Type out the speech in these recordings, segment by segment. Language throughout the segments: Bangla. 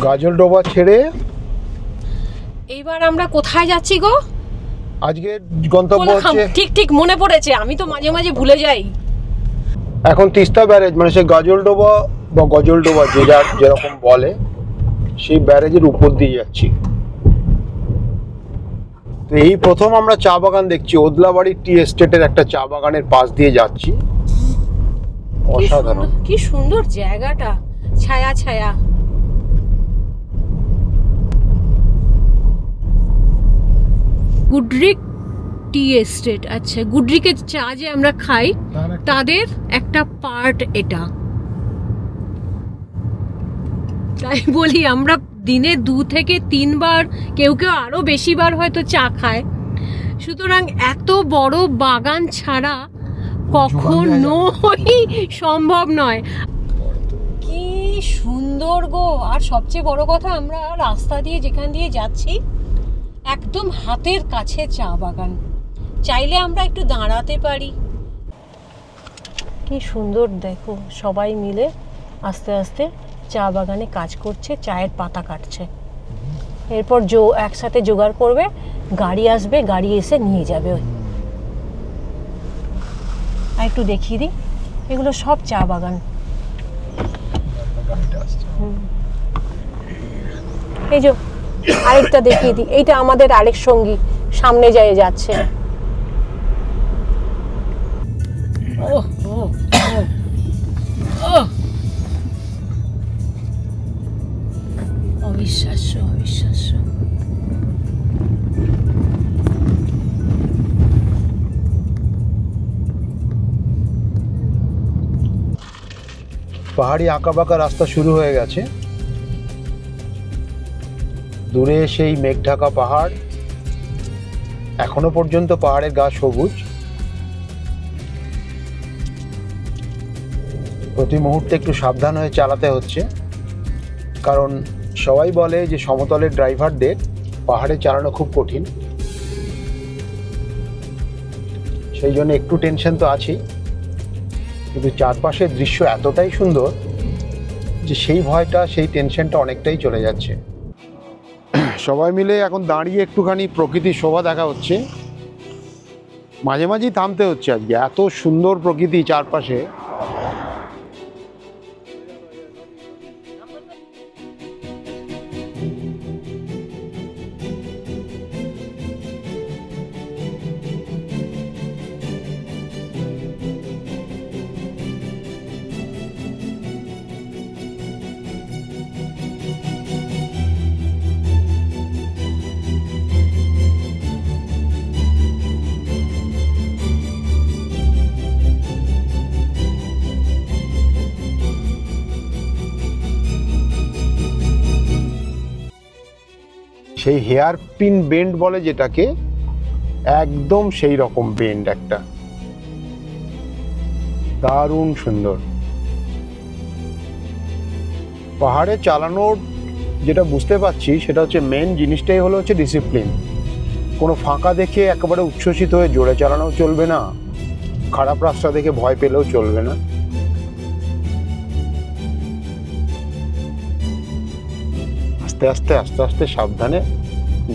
গাজলডোবা ছেড়ে এইবার আমরা কোথায় যাচ্ছি গো? আজকে গন্তব্য হচ্ছে ঠিক ঠিক মনে পড়েছে, আমি তো মাঝে মাঝে ভুলে যাই। এখন তিস্তা ব্যারেজ, মানে সেই গাজলডোবা বা গজলডোবা যে যার যেরকম বলে, সেই ব্যারেজের উপর দিয়ে যাচ্ছি। তো এই প্রথম আমরা চা বাগান দেখছি, ওদলাবাড়ি টি এস্টেটের একটা চা বাগানের পাশ দিয়ে যাচ্ছি। অসাধারণ, কি সুন্দর জায়গাটা, ছায়া ছায়া। গুডরিক টি এস্টেট, আচ্ছা গুডরিকের চা যে আমরা খাই তাদের একটা পার্ট এটা। তাই বলি আমরা দিনে 2 থেকে 3 বার, কেউ কেউ আরো বেশি বার হয়তো চা খায়। সুতরাং এত বড় বাগান ছাড়া কখনোই সম্ভব নয়। কি সুন্দর গো! আর সবচেয়ে বড় কথা, আমরা রাস্তা দিয়ে যেখান দিয়ে যাচ্ছি একদম হাতের কাছে চা বাগান, চাইলে আমরা একটু দাঁড়াতে পারি। কি সুন্দর দেখো, সবাই মিলে আস্তে আস্তে চা বাগানে কাজ করছে, চায়ের পাতা কাটছে। এরপর একসাথে জোগাড় করবে, গাড়ি আসবে, গাড়ি এসে নিয়ে যাবে। আর একটু দেখিয়ে দিই, এগুলো সব চা বাগান। এই যে আরেকটা দেখিয়ে দিই, এইটা আমাদের আরেক সঙ্গী সামনে যাচ্ছে। অবিশ্বাস্য অবিশ্বাস্য। পাহাড়ি আঁকাবাঁকা রাস্তা শুরু হয়ে গেছে, দূরে সেই মেঘ ঢাকা পাহাড়, এখনো পর্যন্ত পাহাড়ের গা সবুজ। প্রতি মুহূর্তে একটু সাবধান হয়ে চালাতে হচ্ছে, কারণ সবাই বলে যে সমতলের ড্রাইভারদের পাহাড়ে চালানো খুব কঠিন। সেই জন্য একটু টেনশন তো আছেই, কিন্তু চারপাশের দৃশ্য এতটাই সুন্দর যে সেই ভয়টা, সেই টেনশনটা অনেকটাই চলে যাচ্ছে। সবাই মিলে এখন দাঁড়িয়ে একটুখানি প্রকৃতির শোভা দেখা হচ্ছে। মাঝে মাঝেই থামতে হচ্ছে, আজকে এত সুন্দর প্রকৃতি চারপাশে। সেই হেয়ার পিন বেন্ড বলে যেটাকে, একদম সেই রকম বেন্ড, একটা দারুণ সুন্দর। পাহাড়ে চালানোর যেটা বুঝতে পারছি সেটা হচ্ছে মেন জিনিসটাই হলো হচ্ছে ডিসিপ্লিন। কোনো ফাঁকা দেখে একেবারে উচ্ছ্বসিত হয়ে জোরে চালানো চলবে না, খারাপ রাস্তা দেখে ভয় পেলেও চলবে না। আস্তে আস্তে আস্তে আস্তে সাবধানে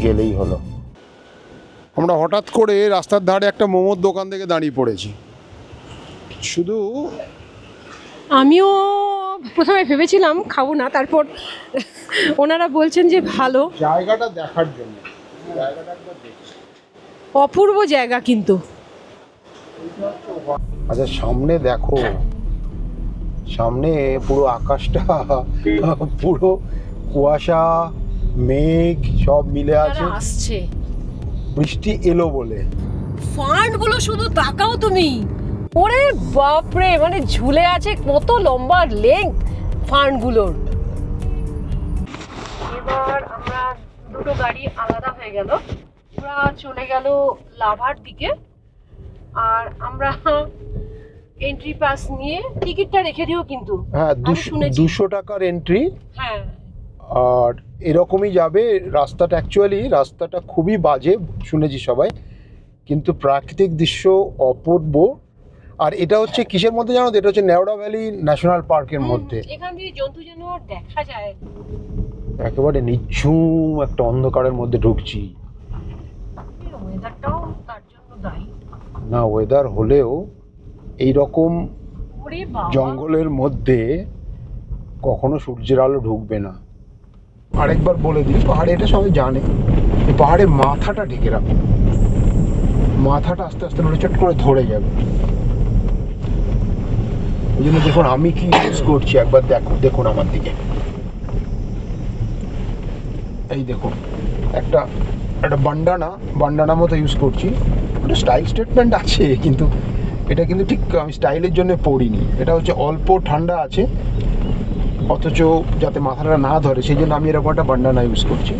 গেলেই হলো। আমরা হঠাৎ করে রাস্তার ধারে একটা মোমোর দোকান থেকে দাঁড়িয়ে পড়েছি। শুধু আমিও প্রথমে ভেবেছিলাম খাবো না, তারপর ওনারা বলছেন যে ভালো, জায়গাটা দেখার জন্য। অপূর্ব জায়গা কিন্তু। আচ্ছা সামনে দেখো, সামনে পুরো আকাশটা পুরো কুয়াশা মেঘ সব মিলে আছে, বৃষ্টি এলো বলে। ফান্ডগুলো শুধু তাকাও তুমি, ওরে বাপরে, মানে ঝুলে আছে কত লম্বা লেংথ ফান্ডগুলোর। এবার আমরা দুটো গাড়ি আলাদা হয়ে গেল, ওরা চলে গেল লাভার দিকে, আর আমরা এন্ট্রি পাস নিয়ে টিকিটটা রেখে দিও কিন্তু। হ্যাঁ, 200 টাকার এন্ট্রি। হ্যাঁ, আর এরকমই যাবে রাস্তাটা। অ্যাকচুয়ালি রাস্তাটা খুবই বাজে শুনেছি সবাই, কিন্তু প্রাকৃতিক দৃশ্য অপূর্ব। আর এটা হচ্ছে কিসের মধ্যে জানো? এটা হচ্ছে নেওড়া ভ্যালি ন্যাশনাল পার্কের মধ্যে। এখান দিয়ে জন্তু জানোয়ার দেখা যায়। একেবারে নিঝুম একটা অন্ধকারের মধ্যে ঢুকছি। ওয়েদারটাও তার জন্য দায়ী। না, ওয়েদার হলেও এই রকম ওরে বাবা, জঙ্গলের মধ্যে কখনো সূর্যের আলো ঢুকবে না। আরেকবার বলে দিই, পাহাড়ে এটা সবাই জানে, এই পাহাড়ে মাথাটা ঢেকে রাখো, মাথাটা আস্তে আস্তে নড়েচট করে ধরে যাবে। ওই জন্য দেখুন আমি কি ইউজ করছি, একবার দেখুন আমার দিকে, এই দেখুন একটা বান্ডানা মতো ইউজ করছি। একটা স্টাইল স্টেটমেন্ট আছে, কিন্তু এটা কিন্তু ঠিক আমি স্টাইলের জন্য পরিনি। এটা হচ্ছে অল্প ঠান্ডা আছে অথচ যাতে মাথাটা না ধরে, সেই জন্য আমি এরকম একটা বান্ডানা ইউজ করছি।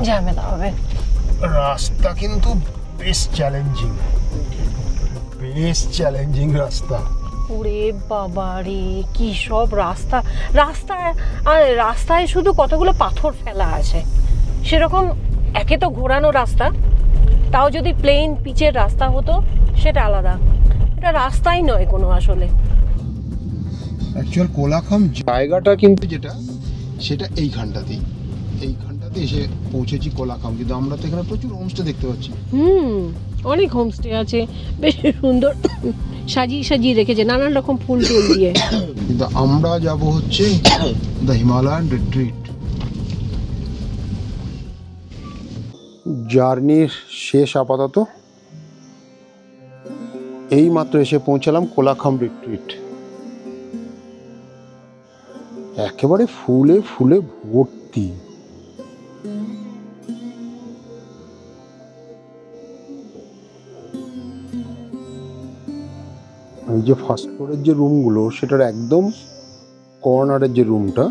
ঝামেলা হবে। রাস্তা কিন্তু বেশ চ্যালেঞ্জিং রাস্তা। ওরে বাবা রে, কি সব রাস্তা! রাস্তায় শুধু কতগুলো পাথর ফেলা আছে। সেরকম একে তো ঘোরানো রাস্তা, তাও যদি প্লেন পিচের রাস্তা হতো সেটা আলাদা। এটা রাস্তাই নয় কোনো আসলে। অ্যাকচুয়াল কোলাখাম জায়গাটা কিন্তু যেটা, সেটা এইখানটাতে এসে পৌঁছেছি কোলাখাম। কিন্তু আমরা তো এখানে প্রচুর হোমস্টে দেখতে পাচ্ছি। অনেক হোমস্টে আছে, বেশ সুন্দর সাজিয়ে রেখেছে নানান রকম ফুল টুল দিয়ে। কিন্তু আমরা যাব হচ্ছে দ্য হিমালয়ান রিট্রিট। জার্নির শেষ আপাতত, এই মাত্র এসে পৌঁছালাম কোলাখাম রিট্রিট। একেবারে ফুলে ভর্তি। এই যে ফার্স্ট ফ্লোরের যে রুমগুলো, সেটার একদম কর্নারের যে রুমটা,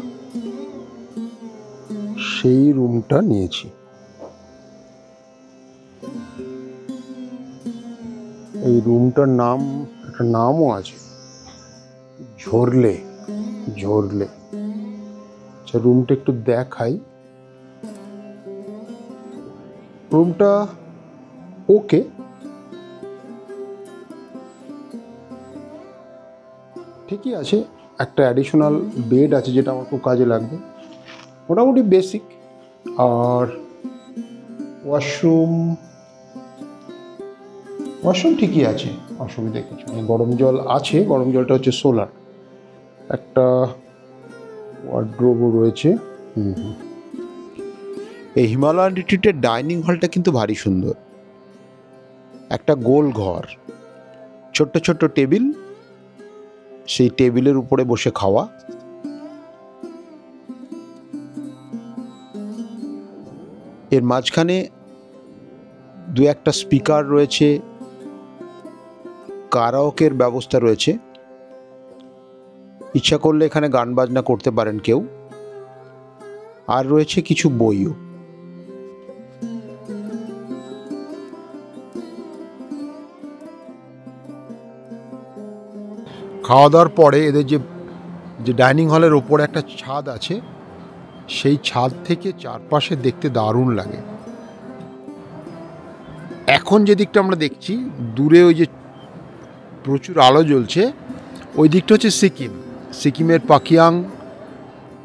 সেই রুমটা নিয়েছি। এই রুমটার নাম, একটা নামও আছে, ঝরলে। আচ্ছা, রুমটা একটু দেখাই। রুমটা ওকে, ঠিকই আছে। একটা অ্যাডিশনাল বেড আছে যেটা আমার খুব কাজে লাগবে, মোটামুটি বেসিক। আর ওয়াশরুম ঠিকই আছে, অসুবিধা কিছু নেই। গরম জল আছে, গরম জলটা হচ্ছে সোলার। একটা ওয়ার্ড্রোবও রয়েছে। এই হিমালয়ান রিট্রিটের ডাইনিং হলটা কিন্তু ভারী সুন্দর। একটা গোল ঘর, ছোট্ট ছোট্ট টেবিল, সেই টেবিলের উপরে বসে খাওয়া। এর মাঝখানে দু একটা স্পিকার রয়েছে, কারাওকের ব্যবস্থা রয়েছে। ইচ্ছা করলে এখানে গান বাজনা করতে পারেন কেউ। আর রয়েছে কিছু বইও। খাওয়া দাওয়ার পরে এদের যে ডাইনিং হলের ওপরে একটা ছাদ আছে, সেই ছাদ থেকে চারপাশে দেখতে দারুণ লাগে। এখন যে দিকটা আমরা দেখছি দূরে, ওই যে প্রচুর আলো জ্বলছে, ওই দিকটা হচ্ছে সিকিমের পাকিয়াং,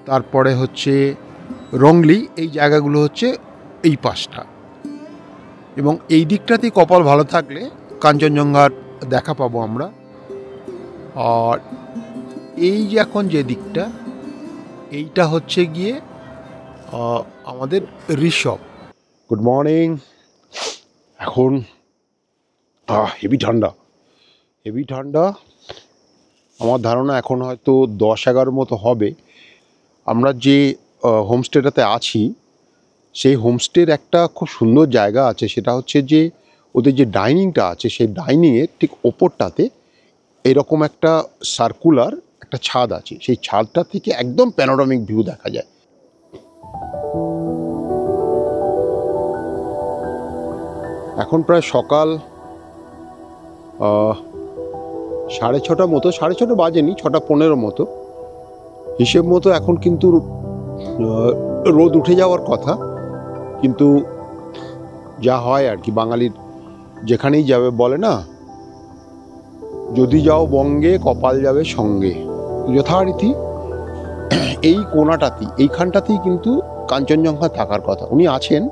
তারপরে হচ্ছে রংলি। এই জায়গাগুলো হচ্ছে এই পাশটা। এবং এই দিকটাতেই কপাল ভালো থাকলে কাঞ্চনজঙ্ঘার দেখা পাবো আমরা। আর এই যে এখন যে দিকটা, এইটা হচ্ছে গিয়ে আমাদের ঋষভ। Good morning. এখন হেভি ঠান্ডা। আমার ধারণা এখন হয়তো 10-11 মতো হবে। আমরা যে হোমস্টেটাতে আছি, সেই হোমস্টের একটা খুব সুন্দর জায়গা আছে। সেটা হচ্ছে যে ওদের যে ডাইনিংটা আছে, সেই ডাইনিংয়ের ঠিক ওপরটাতে এরকম একটা সার্কুলার একটা ছাদ আছে। সেই ছাদটা থেকে একদম প্যানোরামিক ভিউ দেখা যায়। এখন প্রায় সকাল 6:30 মতো, 6:30 বাজেনি, 6:15 মতো হিসেব মতো। এখন কিন্তু রোদ উঠে যাওয়ার কথা, কিন্তু যা হয় আর কি, বাঙালির যেখানেই যাবে বলে না, যদি যাও বঙ্গে কপাল যাবে সঙ্গে। যথারীতি এই কোণাটাতেই, এইখানটাতেই কিন্তু কাঞ্চনজঙ্ঘা থাকার কথা। উনি আছেন,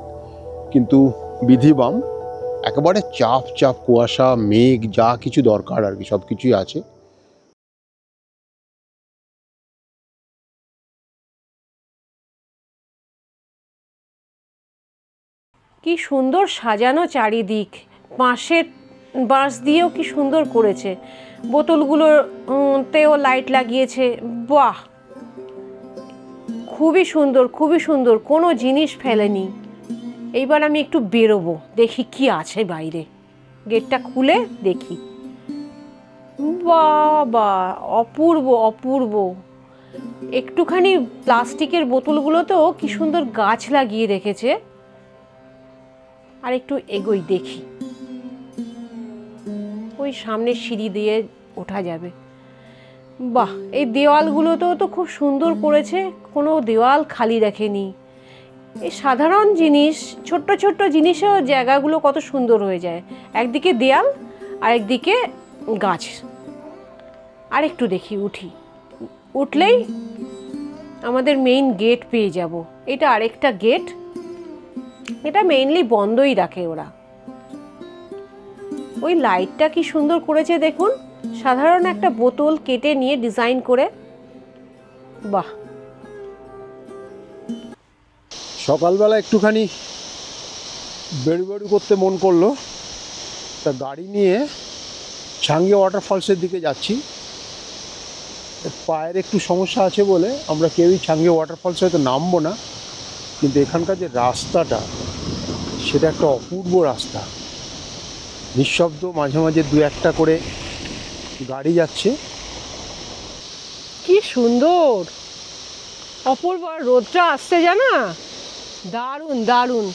কিন্তু বিধিবাম একেবারে চাপ চাপ কুয়াশা মেঘ যা কিছু দরকার আর কি সব কিছুই আছে। কি সুন্দর সাজানো চারিদিক, বাঁশের বাঁশ দিয়েও কি সুন্দর করেছে, বোতলগুলোতেও লাইট লাগিয়েছে। বাহ, খুবই সুন্দর, খুবই সুন্দর, কোনো জিনিস ফেলেনি। এইবার আমি একটু বেরোবো, দেখি কি আছে বাইরে, গেটটা খুলে দেখি। বাবা, অপূর্ব অপূর্ব। একটুখানি প্লাস্টিকের বোতলগুলোতেও কি সুন্দর গাছ লাগিয়ে রেখেছে। আর একটু এগোই দেখি, ওই সামনে সিঁড়ি দিয়ে ওঠা যাবে। বাহ, এই দেওয়ালগুলোতেও তো খুব সুন্দর করেছে, কোনো দেওয়াল খালি রাখেনি। এই সাধারণ জিনিস, ছোট্ট ছোট্ট জিনিসেও জায়গাগুলো কত সুন্দর হয়ে যায়। একদিকে দেয়াল আর একদিকে গাছ। আর একটু দেখি, উঠলেই আমাদের মেইন গেট পেয়ে যাব। এটা আরেকটা গেট, এটা মেইনলি বন্ধই রাখে ওরা। ওই লাইটটা কি সুন্দর করেছে দেখুন, সাধারণ একটা বোতল কেটে নিয়ে ডিজাইন করে। বাহ, সকালবেলা একটুখানি বেড়ু করতে মন করলো, তা গাড়ি নিয়ে ছাঙ্গে ওয়াটারফলসের দিকে যাচ্ছি। পায়ের একটু সমস্যা আছে বলে আমরা কেউই ছাঙ্গে ওয়াটারফলসে হয়তো নামবো না, কিন্তু এখানকার যে রাস্তাটা সেটা একটা অপূর্ব রাস্তা, নিঃশব্দ, মাঝে মাঝে দু একটা করে গাড়ি যাচ্ছে। কি সুন্দর, অপূর্ব। রোদটা আসছে জানা, দারুণ দারুণ।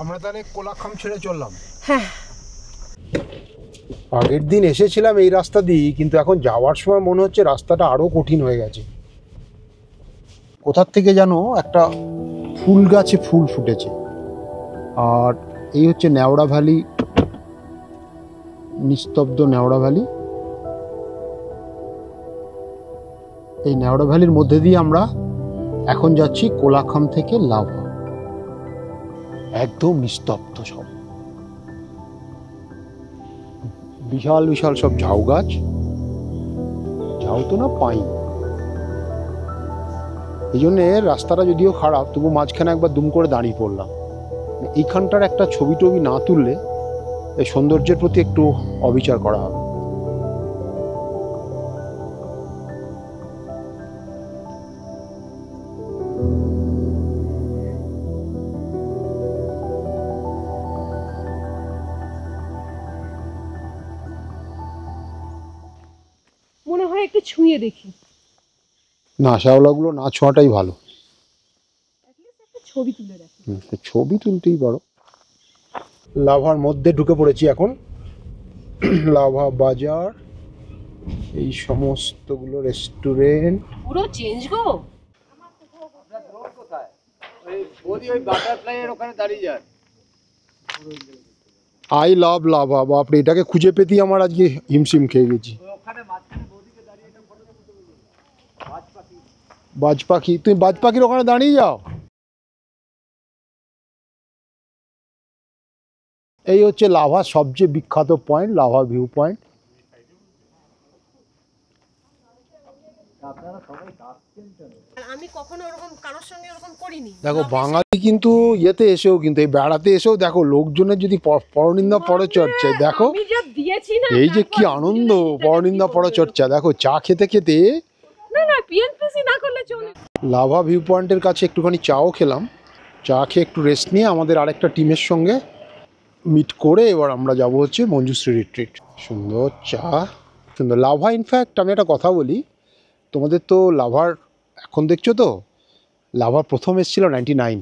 আমরা তাহলে কোলাখাম ছেড়ে চললাম। হ্যাঁ, আগের দিন এসেছিলাম এই রাস্তা দিয়ে, কিন্তু এখন যাওয়ার সময় মনে হচ্ছে রাস্তাটা আরো কঠিন হয়ে গেছে। কোথার থেকে যেন একটা ফুল গাছে ফুল ফুটেছে। আর এই হচ্ছে নেওড়া ভ্যালি, নিস্তব্ধ নেওড়া ভ্যালি। এই নেওড়া ভ্যালির মধ্যে দিয়ে আমরা এখন যাচ্ছি কোলাখাম থেকে লাভা। একদম নিস্তব্ধ সব, বিশাল বিশাল সব ঝাউ গাছ, ঝাউ তো না পাইন। এই জন্যে রাস্তাটা যদিও খারাপ, তবু মাঝখানে একবার দুম করে দাঁড়িয়ে পড়লাম। এইখানটার একটা ছবি টবি না তুললে এই সৌন্দর্যের প্রতি একটু অবিচার করা হবে। মনে হয় একটু ছুঁয়ে দেখি। না, শ্যাওলাগুলো না ছোঁয়াটাই ভালো, ছবি তুলে রাখি। ছবি তুলতেই পারো। লাভার মধ্যে ঢুকে পড়েছি এখন। লাভা বাজার, এই সমস্তগুলো রেস্টুরেন্ট। পুরো change go. I love lava, বাপরে, এটাকে খুঁজে পেতেই আমার আজকে হিমশিম খেয়ে গেছি। বাজ পাখি, তুমি বাজ পাখির ওখানে দাঁড়িয়ে যাও। এই হচ্ছে লাভা সবচেয়ে বিখ্যাত পয়েন্ট, লাভা ভিউ পয়েন্ট। আমি কখনো ওরকম কারোর সঙ্গে ওরকম করিনি। দেখো বাঙালি কিন্তু ইয়েতে এসেও কিন্তু এই বেড়াতে এসেও দেখো লোকজনের যদি পরনিন্দা পরচর্চায় দেখো আমি যা দিয়েছি না, এই যে কি তারপর আনন্দ, নিজেরা পরনিন্দা কি পরচর্চা। দেখো চা খেতে খেতে না না পিএনপিসি না করলে চলে। লাভা ভিউ পয়েন্টের কাছে একটুখানি চাও খেলাম। চা খেয়ে একটু রেস্ট নিয়ে আমাদের আরেকটা টিমের সঙ্গে মিট করে এবার আমরা যাব হচ্ছে মঞ্জুশ্রী রিট্রিট। সুন্দর চা, সুন্দর লাভা। ইনফ্যাক্ট আমি একটা কথা বলি, তোমাদের তো লাভার এখন দেখছো তো, লাভা প্রথম এসেছিল 99।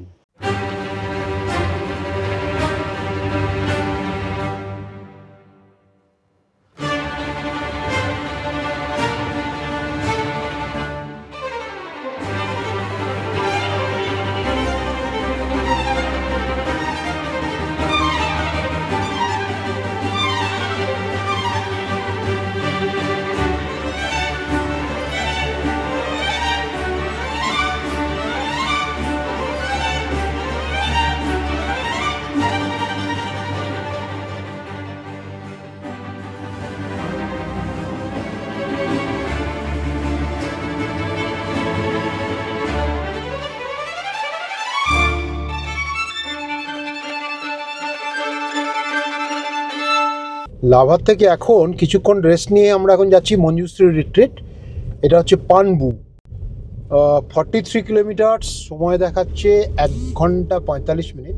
লাভার থেকে এখন কিছুক্ষণ রেস্ট নিয়ে আমরা এখন যাচ্ছি মঞ্জুশ্রী রিট্রিট। এটা হচ্ছে পানবু, 43 কিলোমিটার, সময় দেখাচ্ছে 1 ঘন্টা 45 মিনিট।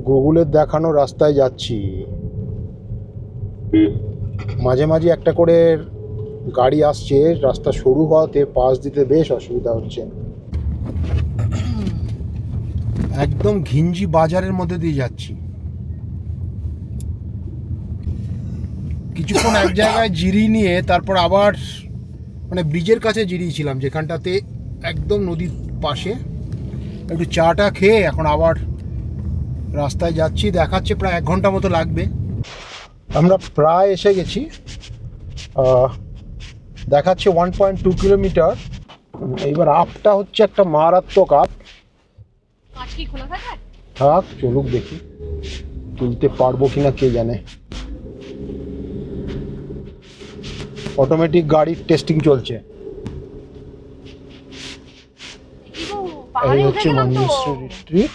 গুগলের দেখানো রাস্তায় যাচ্ছি, মাঝে মাঝে একটা করে গাড়ি আসছে, রাস্তা সরু হওয়াতে পাশ দিতে বেশ অসুবিধা হচ্ছে। একদম ঘিঞ্জি বাজারের মধ্যে দিয়ে যাচ্ছি। কিছুক্ষণ এক জায়গায় জিরিয়ে নিয়ে তারপর আবার মানে ব্রিজের কাছে জিরিয়েছিলাম, যেখানটাতে একদম নদীর পাশে। একটু চাটা খেয়ে এখন আবার রাস্তায় যাচ্ছি। দেখাচ্ছে প্রায় 1 ঘন্টা মতো লাগবে। আমরা প্রায় এসে গেছি। দেখাচ্ছে 1.2 কিলোমিটার। এইবার আপটা হচ্ছে একটা মারাত্মক আপ। থাক চলুক, দেখি তুলতে পারবো কিনা কে জানে। অটোমেটিক গাড়ির টেস্টিং চলছে। এই হচ্ছে মঞ্জুশ্রী রিট্রিট।